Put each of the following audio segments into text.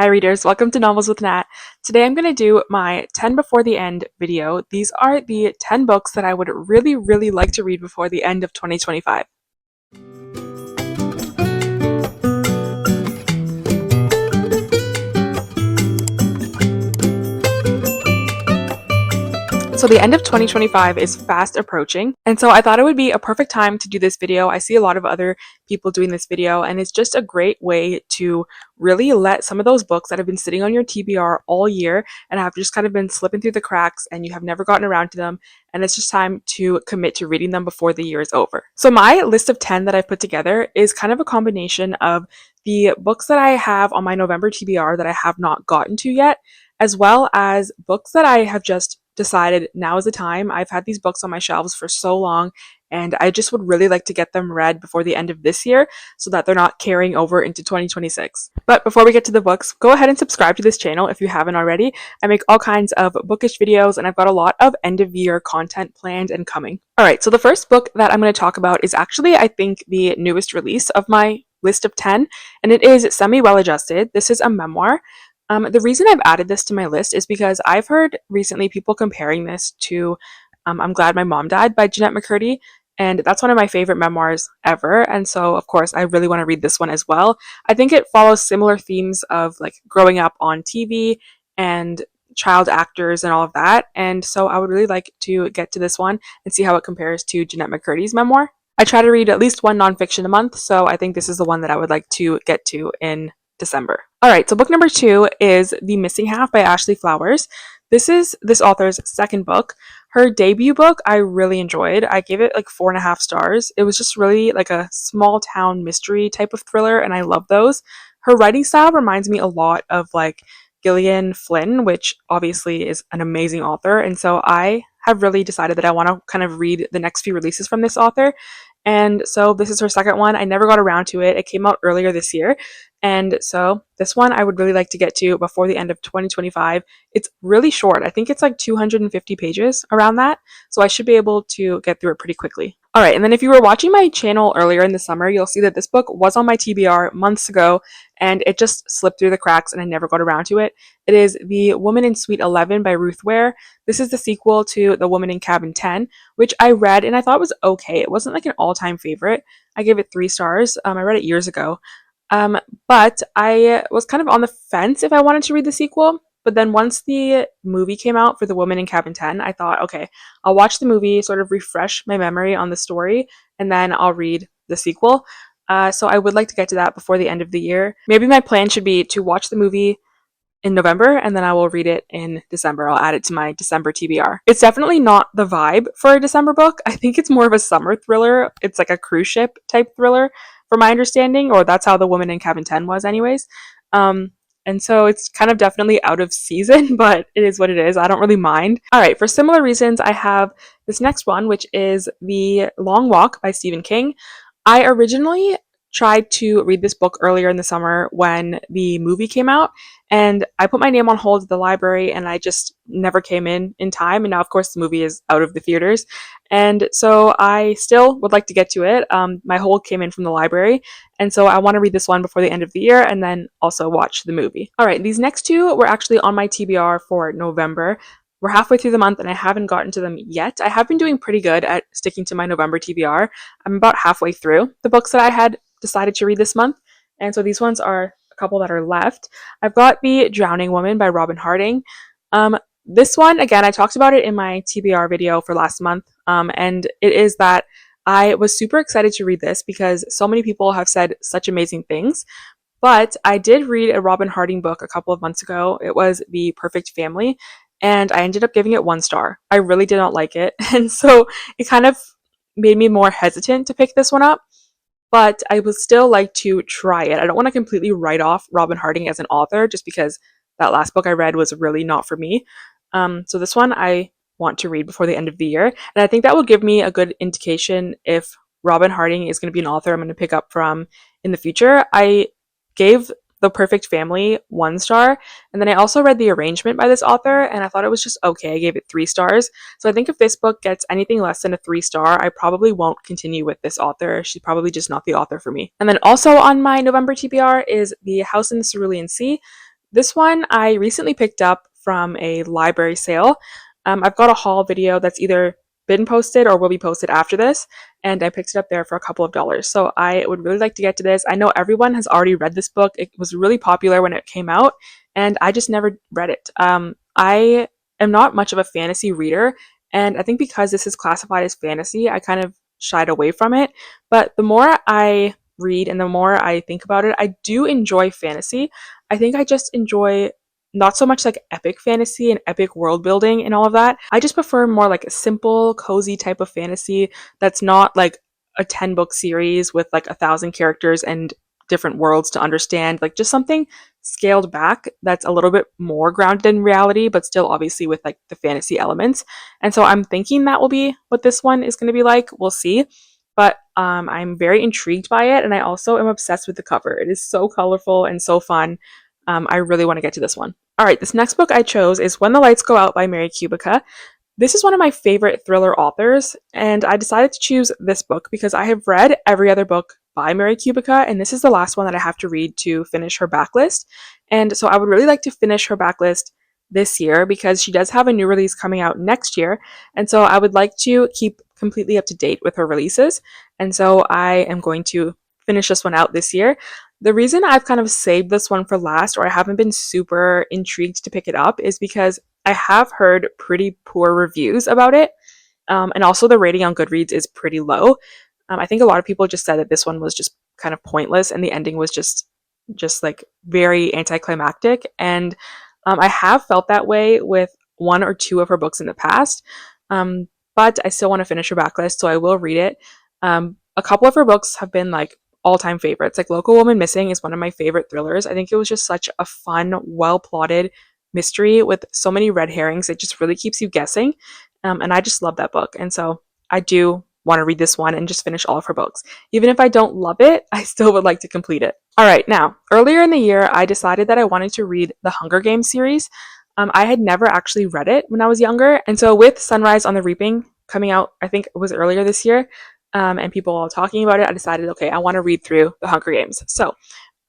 Hi readers, welcome to Novels with Nat. Today I'm going to do my 10 before the end video. These are the 10 books that I would really like to read before the end of 2025. So the end of 2025 is fast approaching, and so I thought it would be a perfect time to do this video. I see a lot of other people doing this video, and it's just a great way to really let some of those books that have been sitting on your TBR all year and have just kind of been slipping through the cracks and you have never gotten around to them, and it's just time to commit to reading them before the year is over. So my list of 10 that I've put together is kind of a combination of the books that I have on my November TBR that I have not gotten to yet, as well as books that I have just decided now is the time. I've had these books on my shelves for so long, and I just would really like to get them read before the end of this year so that they're not carrying over into 2026. But before we get to the books, go ahead and subscribe to this channel if you haven't already. I make all kinds of bookish videos, and I've got a lot of end of year content planned and coming. Alright, so the first book that I'm going to talk about is actually, I think, the newest release of my list of 10, and it is Semi Well Adjusted. This is a memoir. The reason I've added this to my list is because I've heard recently people comparing this to I'm Glad My Mom Died by Jeanette McCurdy, and that's one of my favorite memoirs ever, and so of course I really want to read this one as well. I think it follows similar themes of like growing up on TV and child actors and all of that, and so I would really like to get to this one and see how it compares to Jeanette McCurdy's memoir. I try to read at least one nonfiction a month, so I think this is the one that I would like to get to in December. Alright, so book number 2 is The Missing Half by Ashley Flowers. This is this author's second book. Her debut book I really enjoyed. I gave it like 4.5 stars. It was just really like a small town mystery type of thriller, and I love those. Her writing style reminds me a lot of like Gillian Flynn, which obviously is an amazing author, and so I have really decided that I want to kind of read the next few releases from this author. And so this is her second one. I never got around to it. It came out earlier this year. And so this one I would really like to get to before the end of 2025. It's really short. I think it's like 250 pages around that. So I should be able to get through it pretty quickly. All right, and then if you were watching my channel earlier in the summer, you'll see that this book was on my TBR months ago, and it just slipped through the cracks and I never got around to it. It is The Woman in Suite 11 by Ruth Ware. This is the sequel to The Woman in Cabin 10, which I read and I thought was okay. It wasn't like an all-time favorite. I gave it 3 stars. I read it years ago. But I was kind of on the fence if I wanted to read the sequel. But then once the movie came out for The Woman in Cabin 10, I thought, okay, I'll watch the movie, sort of refresh my memory on the story, and then I'll read the sequel. So I would like to get to that before the end of the year. Maybe my plan should be to watch the movie in November, and then I will read it in December. I'll add it to my December TBR. It's definitely not the vibe for a December book. I think it's more of a summer thriller. It's like a cruise ship type thriller, from my understanding, or that's how The Woman in Cabin 10 was anyways. And so it's kind of definitely out of season, but it is what it is. I don't really mind. All right, for similar reasons, I have this next one, which is The Long Walk by Stephen King. I originally tried to read this book earlier in the summer when the movie came out, and I put my name on hold at the library and I just never came in time, and now of course the movie is out of the theaters, and so I still would like to get to it. My hold came in from the library, and so I want to read this one before the end of the year and then also watch the movie. Alright, these next two were actually on my TBR for November. We're halfway through the month and I haven't gotten to them yet. I have been doing pretty good at sticking to my November TBR. I'm about halfway through the books that I had decided to read this month, and so these ones are a couple that are left. I've got The Drowning Woman by Robin Harding. This one, again, I talked about it in my TBR video for last month, and it is that I was super excited to read this because so many people have said such amazing things. But I did read a Robin Harding book a couple of months ago. It was The Perfect Family, and I ended up giving it 1 star. I really did not like it, and so it kind of made me more hesitant to pick this one up. But I would still like to try it. I don't want to completely write off Robin Harding as an author just because that last book I read was really not for me. So this one I want to read before the end of the year, and I think that will give me a good indication if Robin Harding is going to be an author I'm going to pick up from in the future. I gave The Perfect Family 1 star, and then I also read The Arrangement by this author, and I thought it was just okay. I gave it 3 stars. So I think if this book gets anything less than a 3 star, I probably won't continue with this author. She's probably just not the author for me. And then also on my November TBR is The House in the Cerulean Sea. This one I recently picked up from a library sale. I've got a haul video that's either been posted or will be posted after this, and I picked it up there for a couple of dollars. So I would really like to get to this. I know everyone has already read this book. It was really popular when it came out, and I just never read it. I am not much of a fantasy reader, and I think because this is classified as fantasy, I kind of shied away from it. But the more I read and the more I think about it, I do enjoy fantasy. I think I just enjoy not so much like epic fantasy and epic world building and all of that. I just prefer more like a simple, cozy type of fantasy that's not like a 10 book series with like 1,000 characters and different worlds to understand. Like just something scaled back that's a little bit more grounded in reality, but still obviously with like the fantasy elements. And so I'm thinking that will be what this one is going to be like. We'll see. But I'm very intrigued by it, and I also am obsessed with the cover. It is so colorful and so fun. I really want to get to this one. All right, this next book I chose is When the Lights Go Out by Mary Kubica. This is one of my favorite thriller authors, and I decided to choose this book because I have read every other book by Mary Kubica, and this is the last one that I have to read to finish her backlist. And so I would really like to finish her backlist this year because she does have a new release coming out next year, and so I would like to keep completely up to date with her releases, and so I am going to finish this one out this year. The reason I've kind of saved this one for last, or I haven't been super intrigued to pick it up, is because I have heard pretty poor reviews about it. And also the rating on Goodreads is pretty low. I think a lot of people just said that this one was just kind of pointless and the ending was just like very anticlimactic. And I have felt that way with one or two of her books in the past. But I still want to finish her backlist, so I will read it. A couple of her books have been like all-time favorites. Like Local Woman Missing is one of my favorite thrillers. I think it was just such a fun, well-plotted mystery with so many red herrings. It just really keeps you guessing. And I just love that book. And so I do want to read this one and just finish all of her books. Even if I don't love it, I still would like to complete it. All right, now, earlier in the year, I decided that I wanted to read the Hunger Games series. I had never actually read it when I was younger. And so with Sunrise on the Reaping coming out, I think it was earlier this year, and people all talking about it, I decided, okay, I want to read through the Hunger Games. So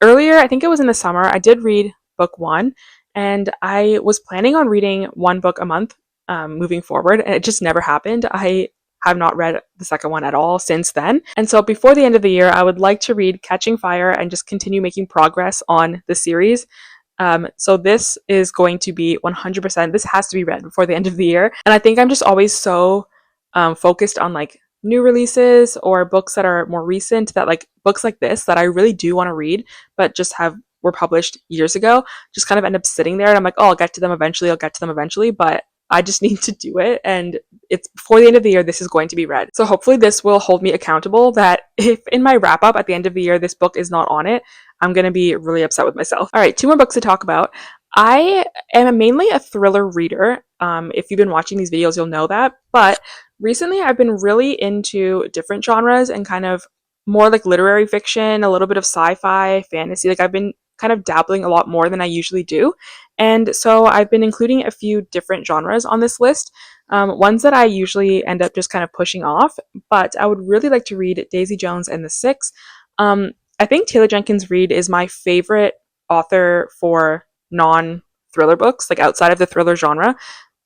earlier, I think it was in the summer, I did read book one, and I was planning on reading one book a month moving forward, and it just never happened. I have not read the second one at all since then. And so before the end of the year, I would like to read Catching Fire and just continue making progress on the series. So this is going to be 100%, this has to be read before the end of the year. And I think I'm just always so focused on like new releases or books that are more recent, that like books like this that I really do want to read, but just were published years ago, just kind of end up sitting there and I'm like, oh, I'll get to them eventually, but I just need to do it. And it's before the end of the year, this is going to be read. So hopefully this will hold me accountable that if in my wrap up at the end of the year, this book is not on it, I'm going to be really upset with myself. All right, two more books to talk about. I am mainly a thriller reader. If you've been watching these videos, you'll know that. But recently I've been really into different genres and kind of more like literary fiction, a little bit of sci-fi, fantasy. Like I've been kind of dabbling a lot more than I usually do. And so I've been including a few different genres on this list, ones that I usually end up just kind of pushing off, but I would really like to read Daisy Jones and the Six. I think Taylor Jenkins Reid is my favorite author for non-thriller books, like outside of the thriller genre.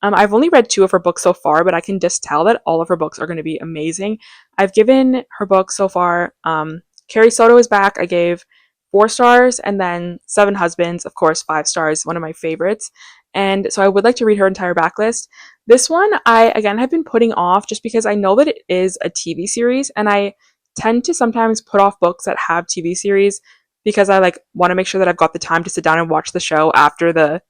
I've only read two of her books so far, but I can just tell that all of her books are going to be amazing. I've given her books so far, Carrie Soto is Back, I gave 4 stars, and then Seven Husbands, of course, 5 stars, one of my favorites. And so I would like to read her entire backlist. This one, I, again, have been putting off just because I know that it is a TV series, and I tend to sometimes put off books that have TV series because I like want to make sure that I've got the time to sit down and watch the show after the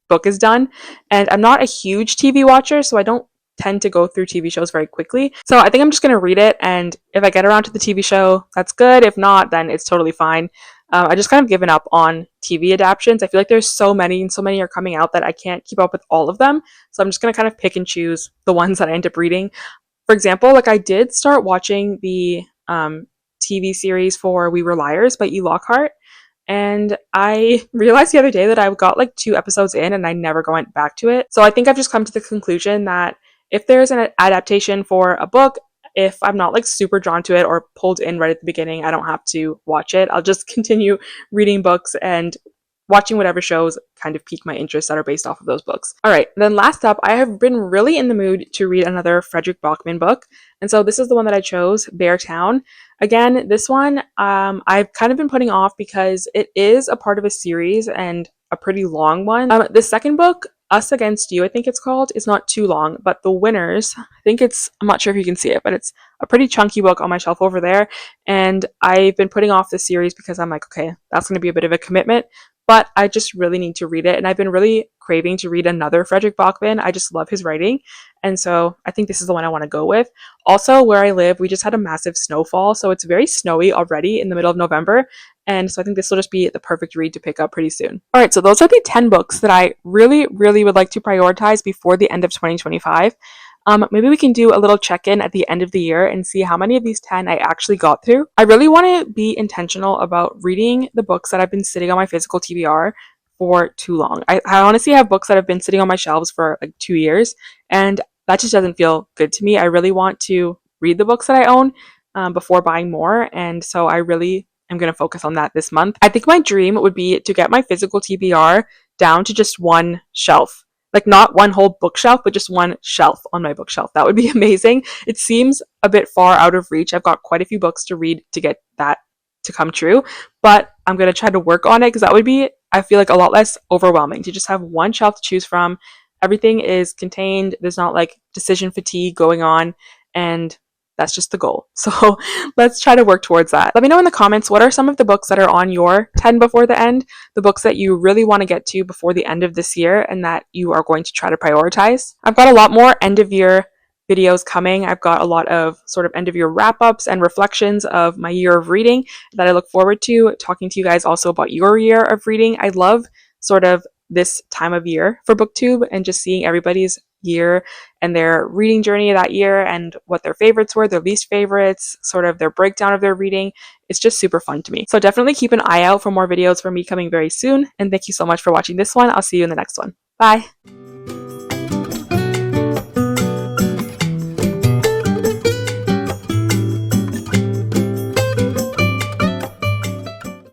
book is done. And I'm not a huge TV watcher, so I don't tend to go through TV shows very quickly. So I think I'm just going to read it, and if I get around to the TV show, that's good. If not, then it's totally fine. I just kind of given up on TV adaptations. I feel like there's so many and so many are coming out that I can't keep up with all of them. So I'm just going to kind of pick and choose the ones that I end up reading. For example, like I did start watching the TV series for We Were Liars by E. Lockhart. And I realized the other day that I got like 2 episodes in and I never went back to it. So I think I've just come to the conclusion that if there's an adaptation for a book, if I'm not like super drawn to it or pulled in right at the beginning, I don't have to watch it. I'll just continue reading books and watching whatever shows kind of pique my interest that are based off of those books. All right, then last up, I have been really in the mood to read another Frederick Bachman book. And so this is the one that I chose, Bear Town. Again, this one I've kind of been putting off because it is a part of a series and a pretty long one. The second book, Us Against You, I think it's called, is not too long, but The Winners, I think I'm not sure if you can see it, but it's a pretty chunky book on my shelf over there. And I've been putting off this series because I'm like, okay, that's going to be a bit of a commitment, but I just really need to read it. And I've been really craving to read another Frederick Bachman. I just love his writing. And so I think this is the one I want to go with. Also, where I live, we just had a massive snowfall. So it's very snowy already in the middle of November. And so I think this will just be the perfect read to pick up pretty soon. All right, so those are the 10 books that I really, really would like to prioritize before the end of 2025. Maybe we can do a little check-in at the end of the year and see how many of these 10 I actually got through. I really want to be intentional about reading the books that have been sitting on my physical TBR for too long. I honestly have books that have been sitting on my shelves for like 2 years, and that just doesn't feel good to me. I really want to read the books that I own before buying more, and so I really am going to focus on that this month. I think my dream would be to get my physical TBR down to just one shelf. Like not one whole bookshelf, but just one shelf on my bookshelf. That would be amazing. It seems a bit far out of reach. I've got quite a few books to read to get that to come true, but I'm going to try to work on it because that would be, I feel like, a lot less overwhelming to just have one shelf to choose from. Everything is contained. There's not like decision fatigue going on, and that's just the goal. So let's try to work towards that. Let me know in the comments, what are some of the books that are on your 10 before the end, the books that you really want to get to before the end of this year and that you are going to try to prioritize. I've got a lot more end of year videos coming. I've got a lot of sort of end of year wrap ups and reflections of my year of reading that I look forward to talking to you guys also about your year of reading. I love sort of this time of year for BookTube and just seeing everybody's year and their reading journey that year and what their favorites were, their least favorites, sort of their breakdown of their reading. It's just super fun to me. So definitely keep an eye out for more videos from me coming very soon. And thank you so much for watching this one. I'll see you in the next one. Bye.